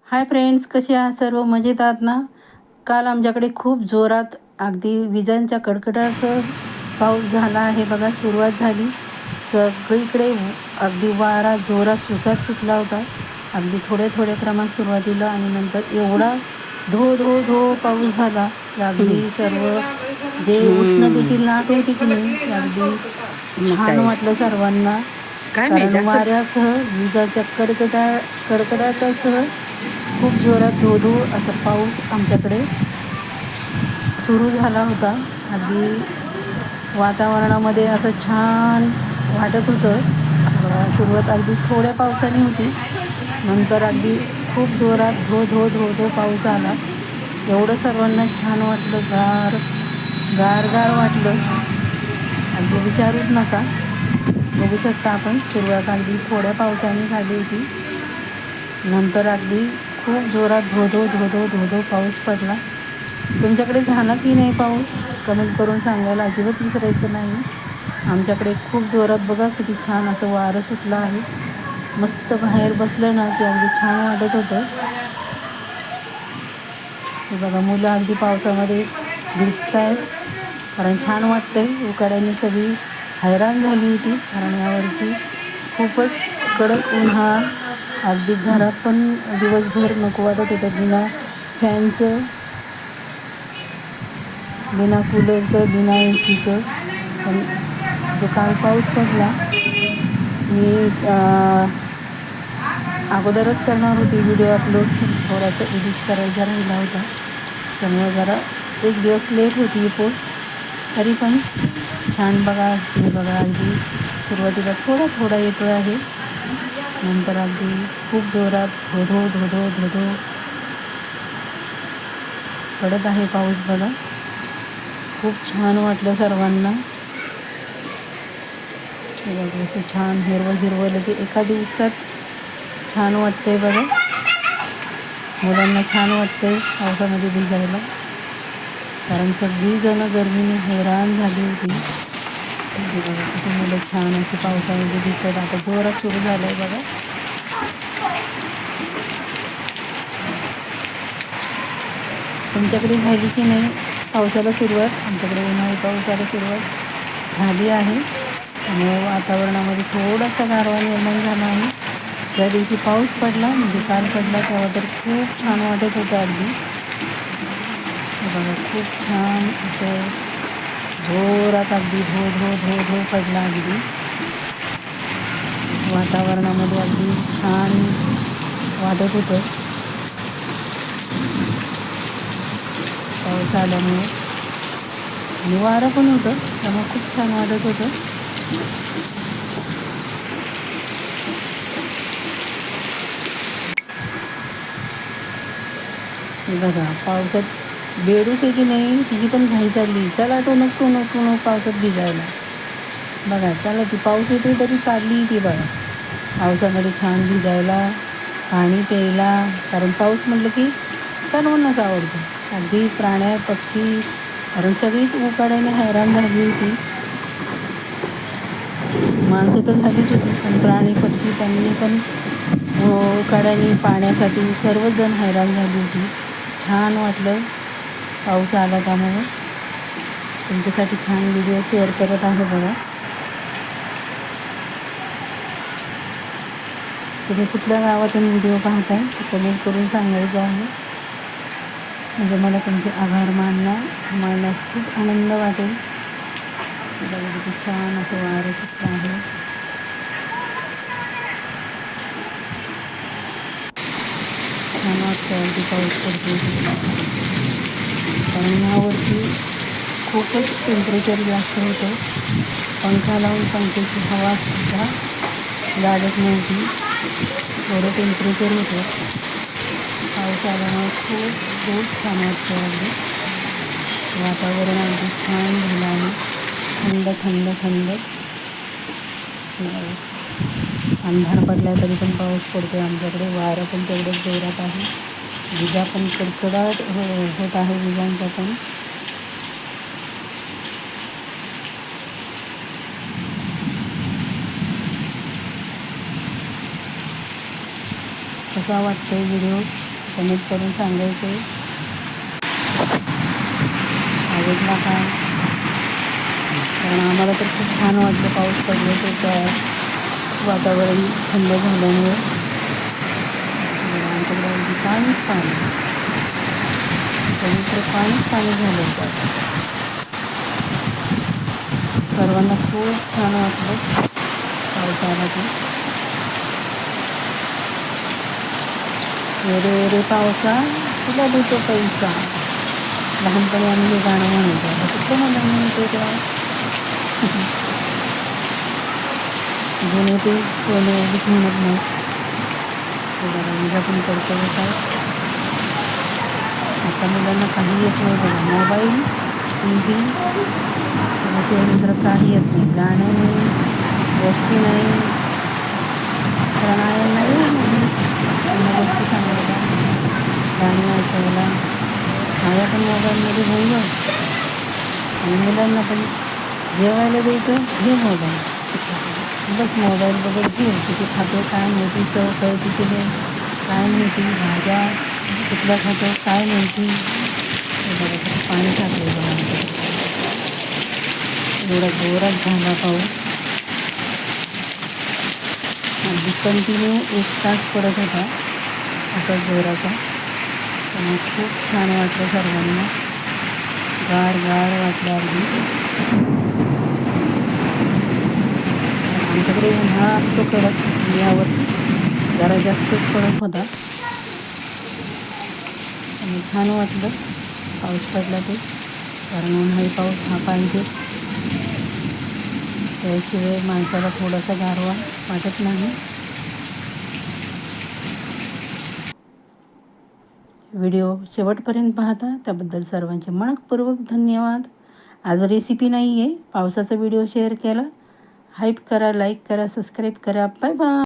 Hi friends, कसे आहात? सर्व मजेत आहात ना? काल आमच्याकडे खूप जोरात अगदी विजांच्या कडकडाटासह पाऊस झाला आहे बघा. सुरुवात झाली सगळीकडे अगदी वारा जोरात सुसाट सुटला होता. अगदी थोड्या प्रमाणात सुरुवातीला आणि नंतर एवढा धो धो धो पाऊस झाला की अगदी सर्व जे उष्णतेची लाट होती की नाही ती अगदी छान वाटलं सर्वांना. कारण वाऱ्यासह विजाच्या कडकडाटासह खूप जोरात धो धो असा पाऊस आमच्याकडे सुरू झाला होता. अगदी वातावरणामध्ये असं छान वाटत होतं. सुरुवात अगदी थोड्या पावसाने होती, नंतर अगदी खूप जोरात धो धो धो धो पाऊस आला. एवढं सर्वांना छान वाटलं, गार गार वाटलं, अगदी विचारूच नका. बघू शकता आपण, सुरुवात अगदी थोड्या पावसाने झाली होती, नंतर अगदी खूप जोरात धो धो धो धो धो धो पाऊस पडला. तुमच्याकडे झाला की नाही पाऊस? कमेंट करून सांगायला अजिबात विसरायचं नाही. आमच्याकडे खूप जोरात बघा किती छान असं वारं सुटलं आहे. मस्त बाहेर बसलं ना की अगदी छान वाटत होतं. हे बघा, मुलं अगदी पावसामध्ये भिजत आहेत कारण छान वाटतंय. उकाड्याने सगळी हैराण झाली होती कारण यावर्षी खूपच कडक उन्हाळा. अगदी घरात पण दिवसभर नको वाटत होतं, बिना फॅनचं, बिना कूलरचं, बिना AC चं. पण जो काल पाऊस पडला, मी अगोदरच करणार होती व्हिडिओ अपलोड, थोडासा एडिट करायचा राहिला होता, त्यामुळे जरा एक दिवस लेट होती ही पोस्ट. तरी पण छान बघा, हे बघा, अगदी सुरुवातीला थोडा येतो आहे, नंतर अगदी खूप जोरात धो धो धो धो धो पडत आहे पाऊस बघा. खूप छान वाटलं सर्वांना. बघा असं छान हिरवं की एका दिवसात छान वाटतंय बघा. मुलांना छान वाटतंय पावसामध्ये भिजायला, कारण सगळीजणं गरमीने हैराण झाली होती. बघा किती मुलं छान असे पावसामध्ये भिजतात. आता जोरात सुरू झालं आहे बघा. तुमच्याकडे झाली की नाही पावसाला सुरुवात? आमच्याकडे उन्हाळी पावसाला सुरुवात झाली आहे, त्यामुळे वातावरणामध्ये थोडासा गारवा निर्माण झाला आहे. ज्या दिवशी पाऊस पडला, म्हणजे काल पडला, तेव्हा तर खूप छान वाटत होतं अगदी. बघा खूप छान असं जोरात अगदी धो धो धो धो पडला. अगदी वातावरणामध्ये अगदी छान वाटत होतं पाऊस आल्यामुळे, आणि वारं पण होतं, त्यामुळे खूप छान वाटत होतं. बघा पावसात बेडूक आहे की नाही, तिची पण घाई चालली, चला टोनक पावसात भिजायला. बघा, चला ती पाऊस येते तरी चालली ती बघा पावसामध्ये छान भिजायला, पाणी प्यायला. कारण पाऊस म्हटलं की सर्वांनाच आवडतं, अगदी प्राण्या पक्षी, कारण सगळीच उकाड्याने हैराण झाली होती. माणसं तर झालीच होती, पण प्राणी पक्षी त्यांनी पण उकाड्याने पाण्यासाठी सर्वजण हैराण झाली होती. छान वाटलं पाऊस आला, त्यामुळे तुमच्यासाठी छान व्हिडिओ शेअर करत आहे बघा. तुम्ही कुठल्या गावातून व्हिडिओ पाहताय ते कमेंट करून सांगायचं आहे, म्हणजे मला तुमचे आभार मानण्यास खूप आनंद वाटेल. बघा किती छान असं वारं सुटलं आहे. छान वाटतं अगदी पाऊस पडतो, कारण यावरती खूपच टेम्परेचर जास्त होतं. पंखा लावून पंख्याची हवासुद्धा लागत नव्हती, एवढं टेम्परेचर होतं. पाऊस आल्यामुळे खूप खूप छान वाटतं. अगदी वातावरण अगदी छान झालं आहे, थंड थंड थंड. अंधार पडला तरी पण पाऊस पडतो आमच्याकडे. वारं पण तेवढंच जोरात आहे, विजा पण कडकडाट होत आहे, विजांचा पण. कसा वाटतोय व्हिडिओ कमेंट करून सांगायचं आवडला का. कारण आम्हाला तर खूप छान वाटलं पाऊस पडलं तर त्या वातावरण थंड झाल्यामुळे. आमच्याकडे अगदी पाणीच पाणी, सगळीकडे पाणीच पाणी झालं होतं. सर्वांना खूप छान वाटलं पावसाळ्यात. रे रे पावसा तुला देतो पैसा. लहानपणी आम्ही हे गाणं म्हणायचो. आता कुठलं मला म्हणतो तेव्हा जुने ते सोने उगीच म्हणत नाही. ते जरा उद्या पण कर्तव्य काय. आता मुलांना काही येत नाही बघा. मोबाईल, टी व्ही त्याशिवाय दुसरं काही येत नाही. गाणं नाही, गोष्टी नाही, प्राणायाम नाही, त्यांना गोष्टी सांगायला, गाणी ऐकायला. माझ्या पण मोबाईलमध्ये होऊन जाऊ आणि मुलांना पण जेवायला द्यायचं हे मोबाईल, बस मोबाईल बघत घेऊ. किती खातो काय माहिती, चव कळती की नाही काय माहिती, भाज्या कुठल्या खातो काय माहिती. बघा किती पाणी टाकलं बघा आमच्याकडे. एवढा जोरात झाला पाऊस, अगदी कंटिन्यू 1 तास पडत होता असा जोराचा. त्यामुळे खूप छान वाटलं सर्वांना, गार गार वाटलं अगदी. आमच्याकडे उन्हाळा असतो कडक, यावर जरा जास्तच कडक होता. आणि छान वाटलं पाऊस पडला ते, कारण उन्हाळी पाऊस हा पाहिजे. त्याशिवाय माणसाला थोडासा गारवा वाटत नाही. व्हिडिओ शेवटपर्यंत पाहता त्याबद्दल सर्वांचे मनःपूर्वक धन्यवाद. आज रेसिपी नाही आहे, पावसाचा व्हिडिओ शेअर केला. हाईप करा, लाईक करा, सबस्क्राईब करा. Bye bye.